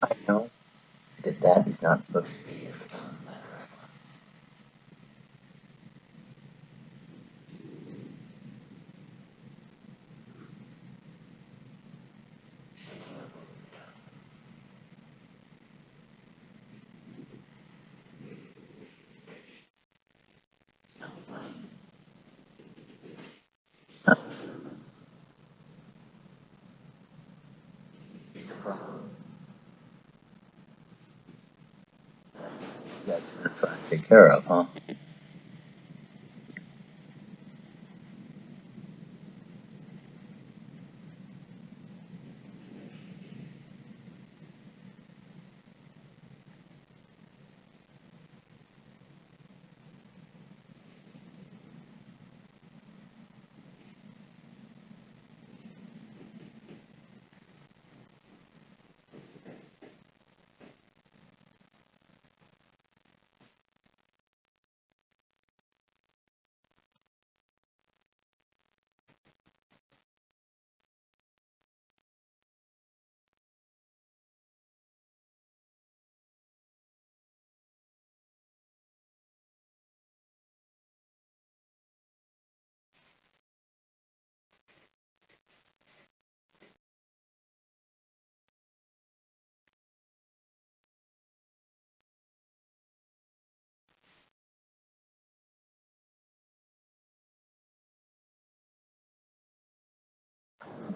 I know that that is not supposed to be a problem. That's what I take care of, huh?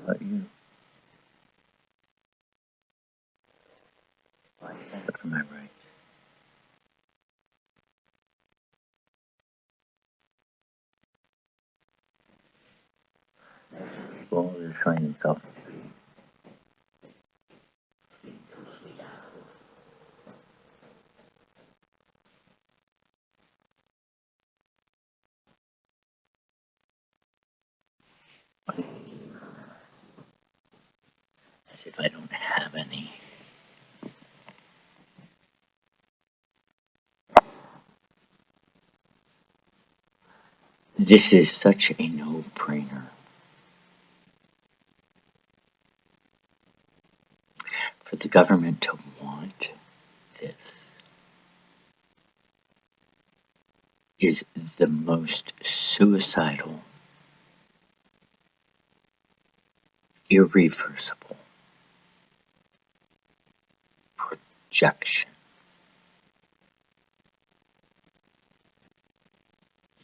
But you, I stand up for my rights. People are trying themselves. As if I don't have any. This is such a no-brainer. For the government to want this is the most suicidal, irreversible projection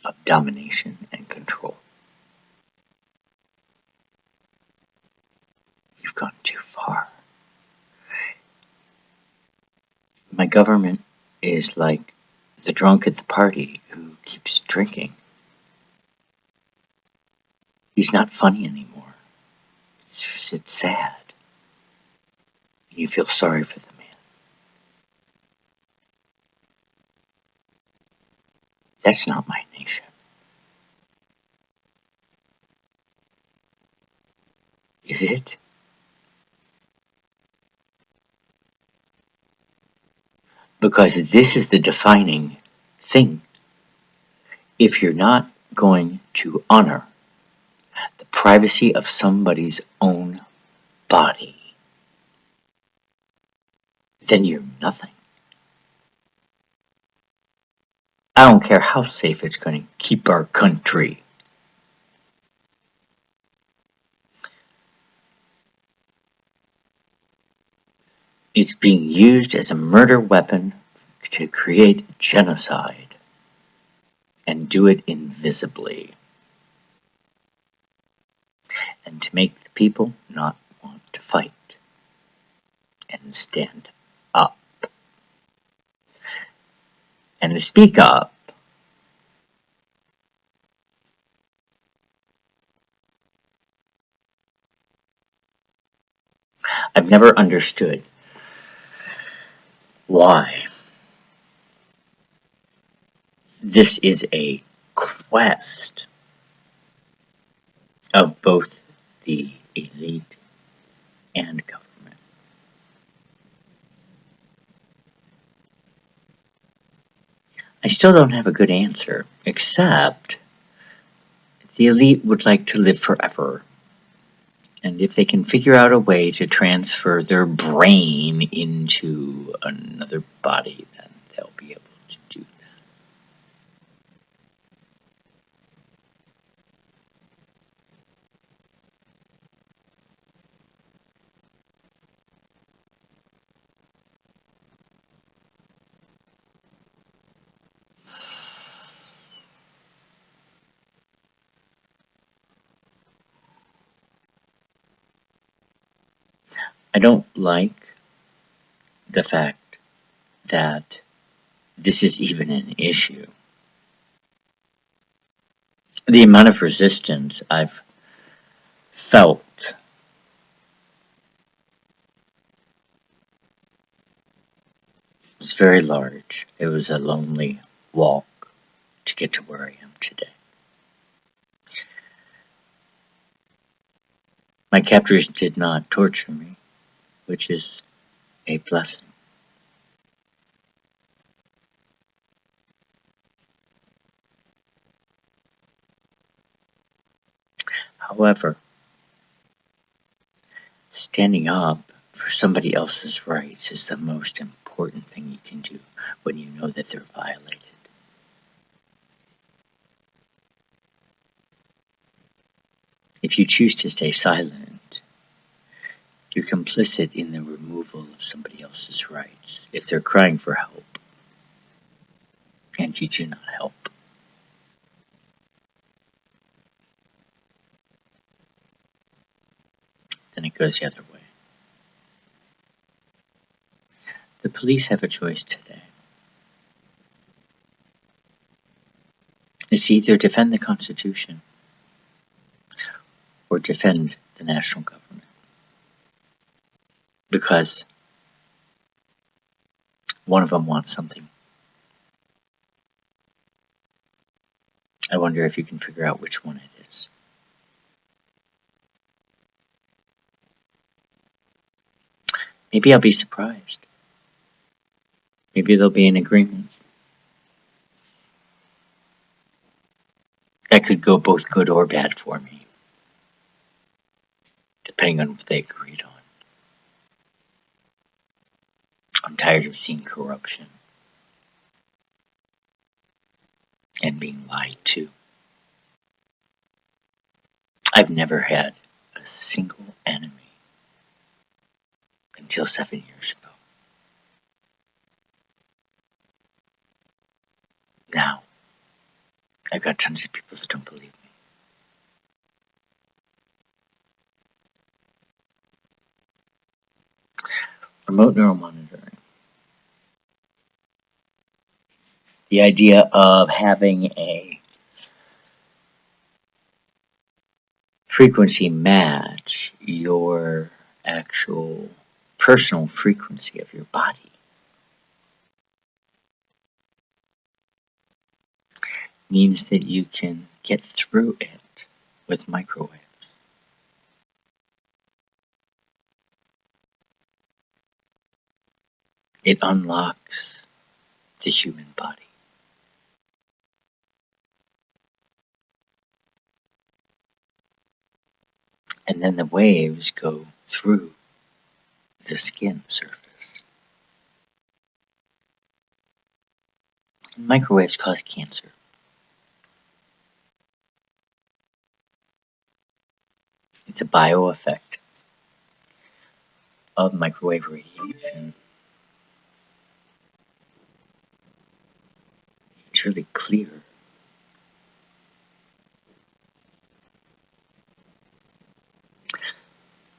of domination and control. You've gone too far. My government is like the drunk at the party who keeps drinking. He's not funny anymore. It's sad. You feel sorry for the man. That's not my nation. Is it? Because this is the defining thing. If you're not going to honor the privacy of somebody's own body, then you're nothing. I don't care how safe it's going to keep our country. It's being used as a murder weapon to create genocide and do it invisibly, and to make the people not want to fight and stand up and to speak up. I've never understood why this is a quest of both the elite and government. I still don't have a good answer, except the elite would like to live forever. And if they can figure out a way to transfer their brain into another body, then they'll be able to do that. I don't like the fact that this is even an issue. The amount of resistance I've felt is very large. It was a lonely walk to get to where I am today. My captors did not torture me, which is a blessing. However, standing up for somebody else's rights is the most important thing you can do when you know that they're violated. If you choose to stay silent, you're complicit in the removal of somebody else's rights. If they're crying for help and you do not help, then it goes the other way. The police have a choice today. It's either defend the Constitution or defend the national government. Because one of them wants something. I wonder if you can figure out which one it is. Maybe I'll be surprised. Maybe there'll be an agreement. That could go both good or bad for me, depending on what they agreed on. I'm tired of seeing corruption and being lied to. I've never had a single enemy until 7 years ago. Now, I've got tons of people that don't believe me. Remote neural monitoring. The idea of having a frequency match your actual personal frequency of your body means that you can get through it with microwaves. It unlocks the human body. And then the waves go through the skin surface. And microwaves cause cancer. It's a bioeffect of microwave radiation. It's really clear.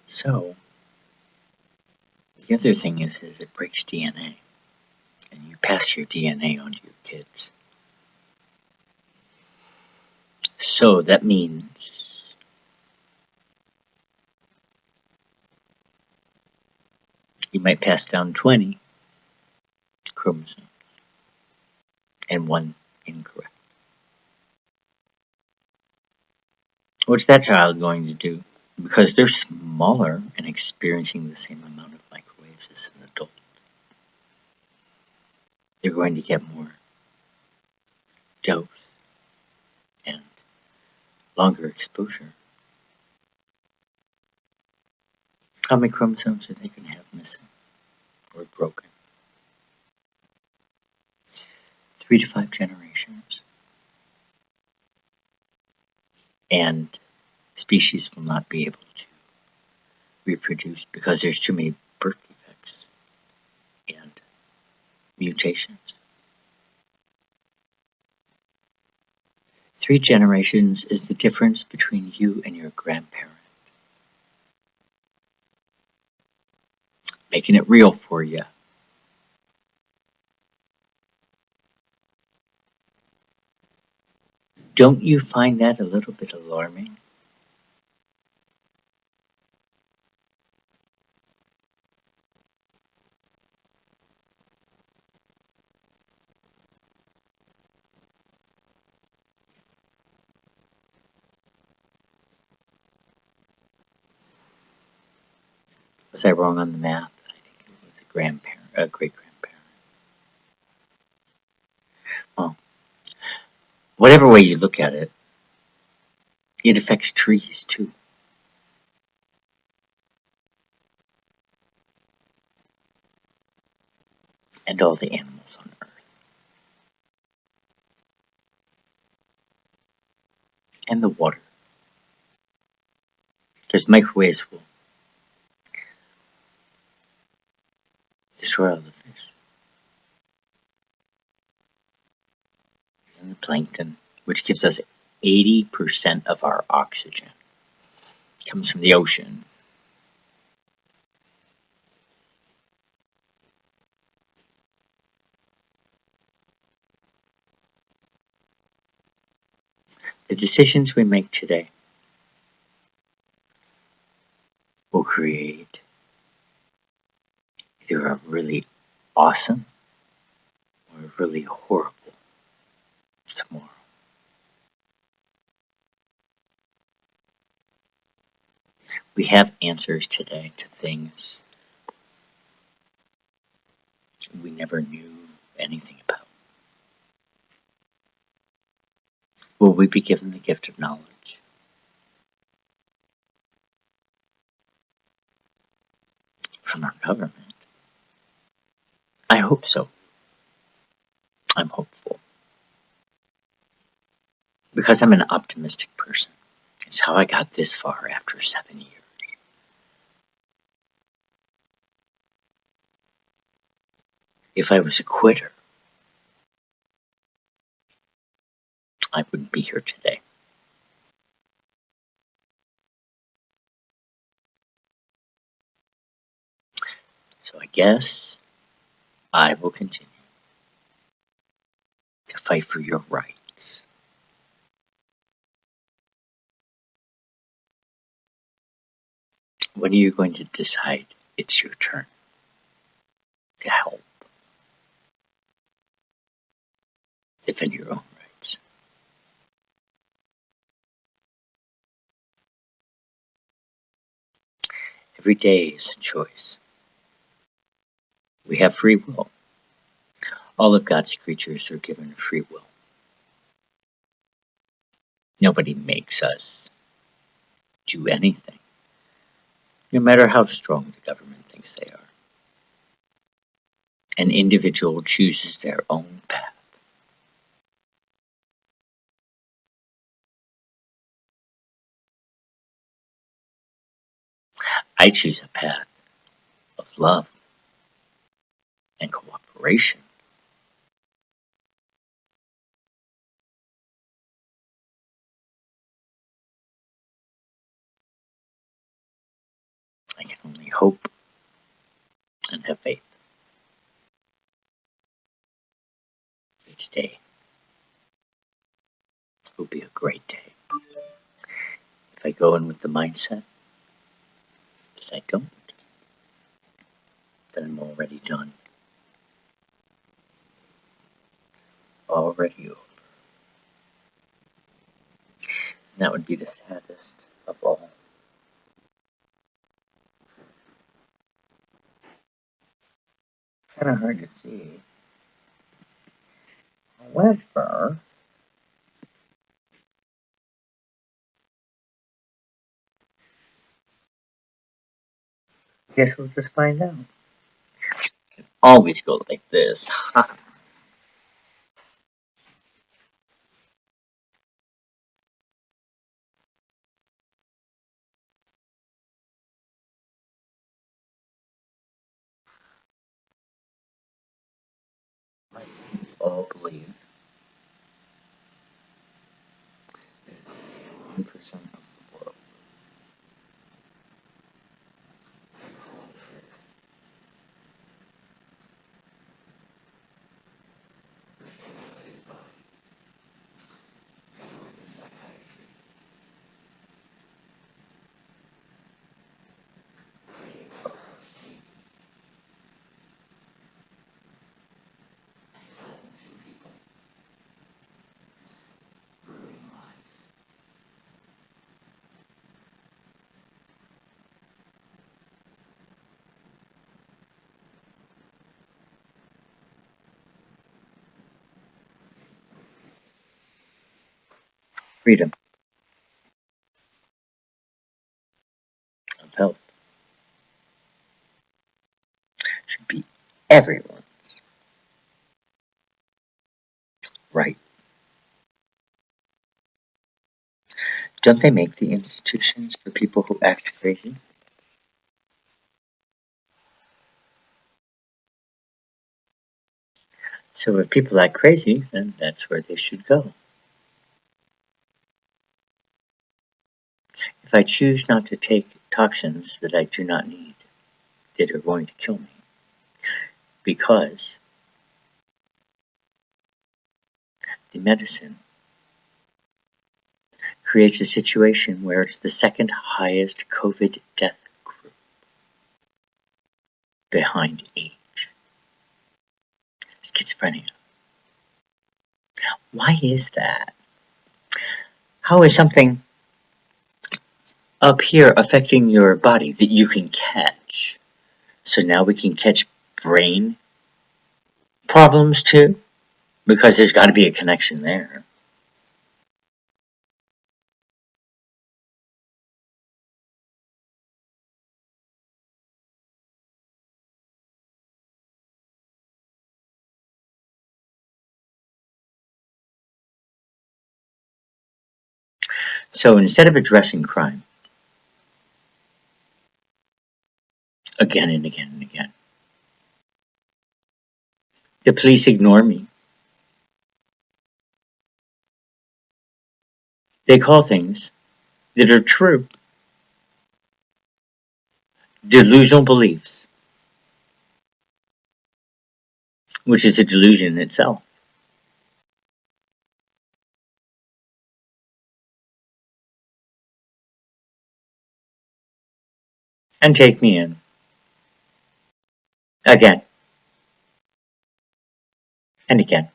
So, the other thing is it breaks DNA. And you pass your DNA on to your kids. So that means you might pass down 20 chromosomes and one incorrect. What's that child going to do? Because they're smaller and experiencing the same amount of microwaves as an adult, they're going to get more dose and longer exposure. How many chromosomes are they going to have missing or broken? 3 to 5 generations. And species will not be able to reproduce because there's too many birth defects and mutations. 3 generations is the difference between you and your grandparent. Making it real for you. Don't you find that a little bit alarming? Was I wrong on the math? I think it was a grandparent, a great-grandparent. Well, whatever way you look at it, it affects trees too. And all the animals on Earth. And the water. Because microwaves will destroy all the fish. And the plankton, which gives us 80% of our oxygen, comes from the ocean. The decisions we make today will create either a really awesome or a really horrible tomorrow. We have answers today to things we never knew anything about. Will we be given the gift of knowledge? From our government? I hope so. I'm hopeful. Because I'm an optimistic person. It's how I got this far after 7 years. If I was a quitter, I wouldn't be here today. So I guess I will continue to fight for your rights. When are you going to decide it's your turn to help defend your own rights? Every day is a choice. We have free will. All of God's creatures are given free will. Nobody makes us do anything, no matter how strong the government thinks they are. An individual chooses their own path. I choose a path of love and cooperation. I can only hope and have faith. Each day will be a great day. If I go in with the mindset that I don't, then I'm already done. Already over. That would be the saddest of all. Kind of hard to see. However, guess we'll just find out. Always go like this. My friends all believe 1% of the world. Freedom of health should be everyone's right. Don't they make the institutions for people who act crazy? So if people act crazy, then that's where they should go. If I choose not to take toxins that I do not need, that are going to kill me, because the medicine creates a situation where it's the second highest COVID death group behind age. Schizophrenia. Why is that? How is something up here affecting your body that you can catch? So now we can catch brain problems too? Because there's got to be a connection there. So instead of addressing crime again and again and again, the police ignore me. They call things that are true delusional beliefs, which is a delusion in itself, and take me in again and again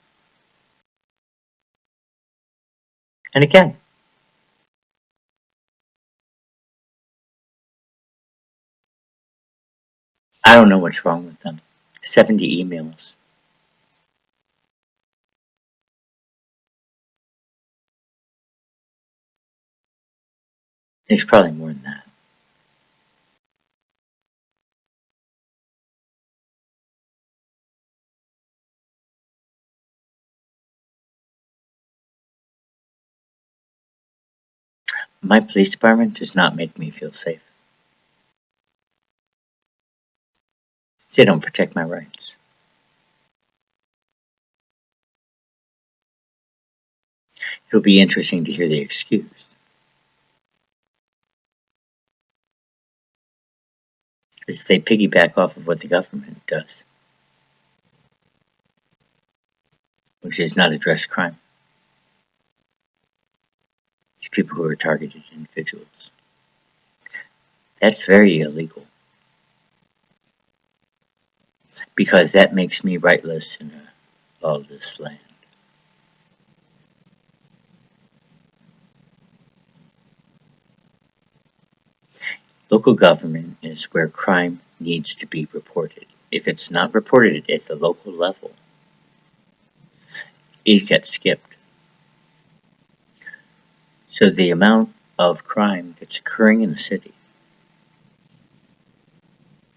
and again. I don't know what's wrong with them. 70 emails. It's probably more than that. My police department does not make me feel safe. They don't protect my rights. It'll be interesting to hear the excuse, as they piggyback off of what the government does, which is not address crime. It's people who are targeted individuals. That's very illegal, because that makes me rightless in a lawless land. Local government is where crime needs to be reported. If it's not reported at the local level, it gets skipped. So the amount of crime that's occurring in the city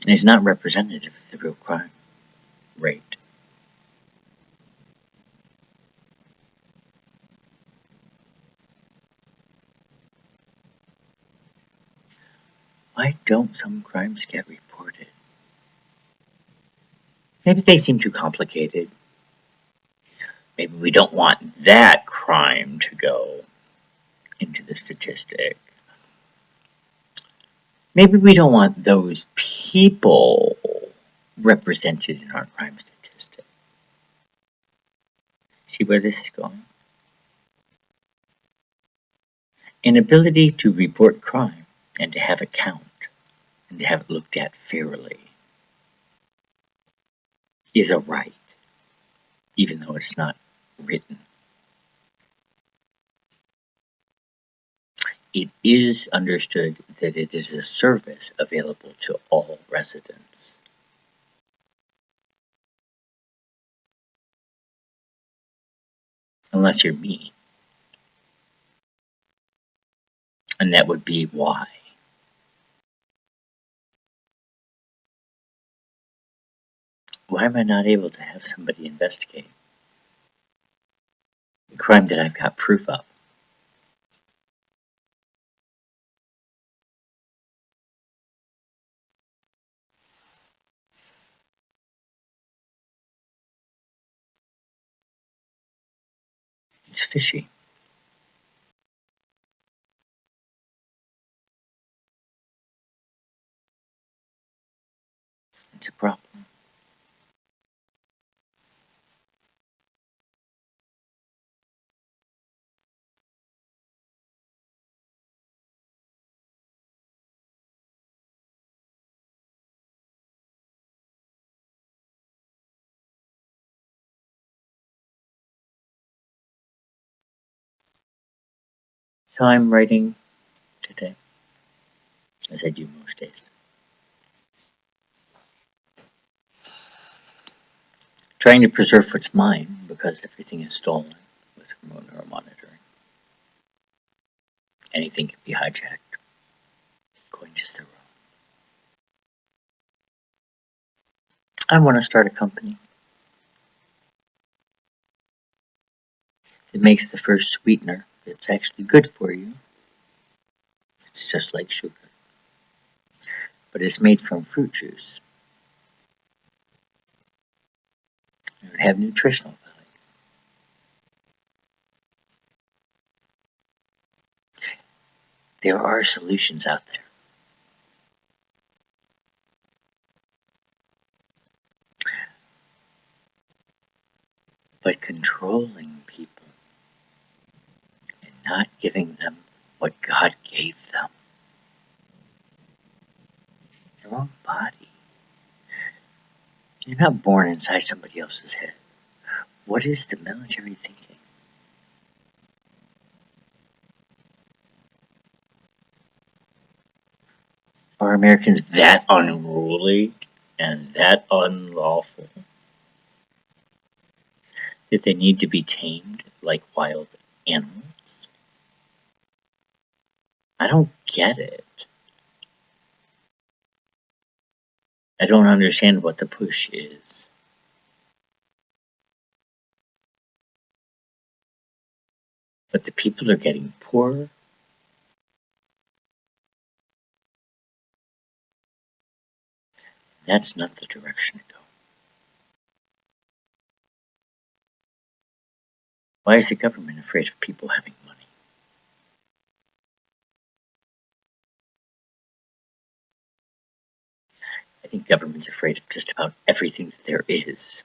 is not representative of the real crime rate. Why don't some crimes get reported? Maybe they seem too complicated. Maybe we don't want that crime to go into the statistic. Maybe we don't want those people represented in our crime statistic. See where this is going? An ability to report crime and to have it count and to have it looked at fairly is a right, even though it's not written. It is understood that it is a service available to all residents. Unless you're me. And that would be why. Why am I not able to have somebody investigate a crime that I've got proof of? It's fishy. It's a problem. So I'm writing today, as I do most days. Trying to preserve what's mine because everything is stolen with remote neural monitoring. Anything can be hijacked. Going just the wrong. I want to start a company that makes the first sweetener that's actually good for you. It's just like sugar, but it's made from fruit juice. It would have nutritional value. There are solutions out there. But controlling people and not giving them what God gave them, their own body. You're not born inside somebody else's head. What is the military thinking? Are Americans that unruly and that unlawful that they need to be tamed like wild animals? I don't get it. I don't understand what the push is. But the people are getting poorer. That's not the direction to go. Why is the government afraid of people having money? I think government's afraid of just about everything that there is.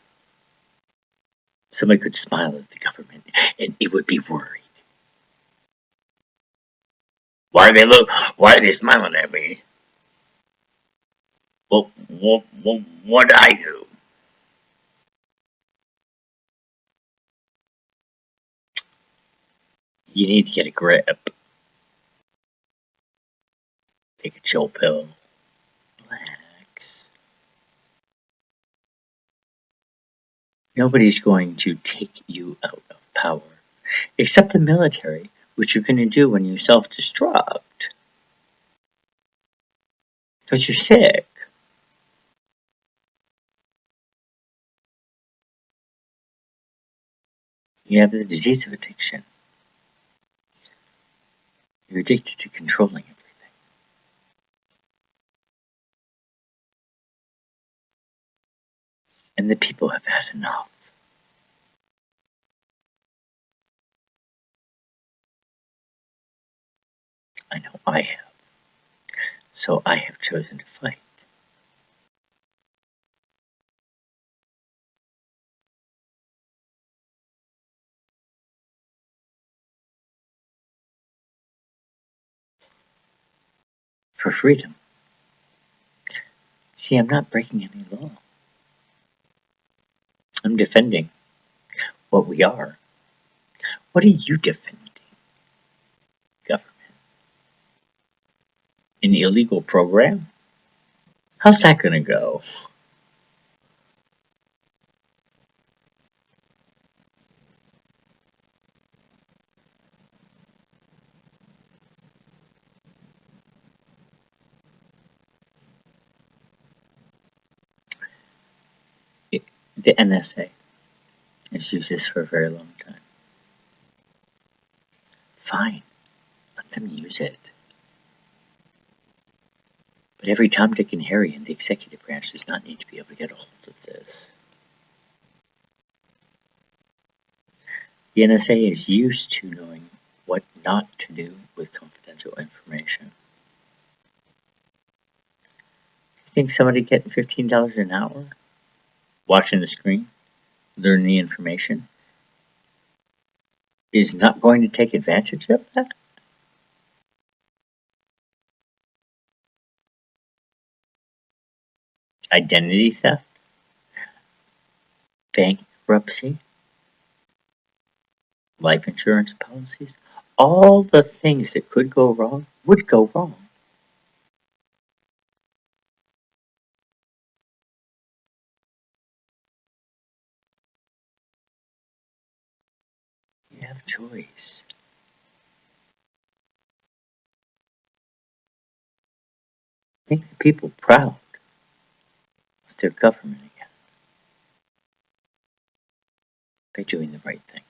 Somebody could smile at the government and it would be worried. Why are they smiling at me? Well, what did I do? You need to get a grip. Take a chill pill. Relax. Nobody's going to take you out of power, except the military, which you're going to do when you self-destruct. Because you're sick. You have the disease of addiction. You're addicted to controlling everything. And the people have had enough. I know I have. So I have chosen to fight. For freedom. See, I'm not breaking any law. I'm defending what we are. What are you defending? Government. An illegal program? How's that gonna go? The NSA has used this for a very long time. Fine, let them use it. But every Tom, Dick, and Harry in the executive branch does not need to be able to get a hold of this. The NSA is used to knowing what not to do with confidential information. You think somebody getting $15 an hour, watching the screen, learning the information, is not going to take advantage of that? Identity theft, bankruptcy, life insurance policies, all the things that could go wrong would go wrong. You have a choice. Make the people proud of their government again by doing the right thing.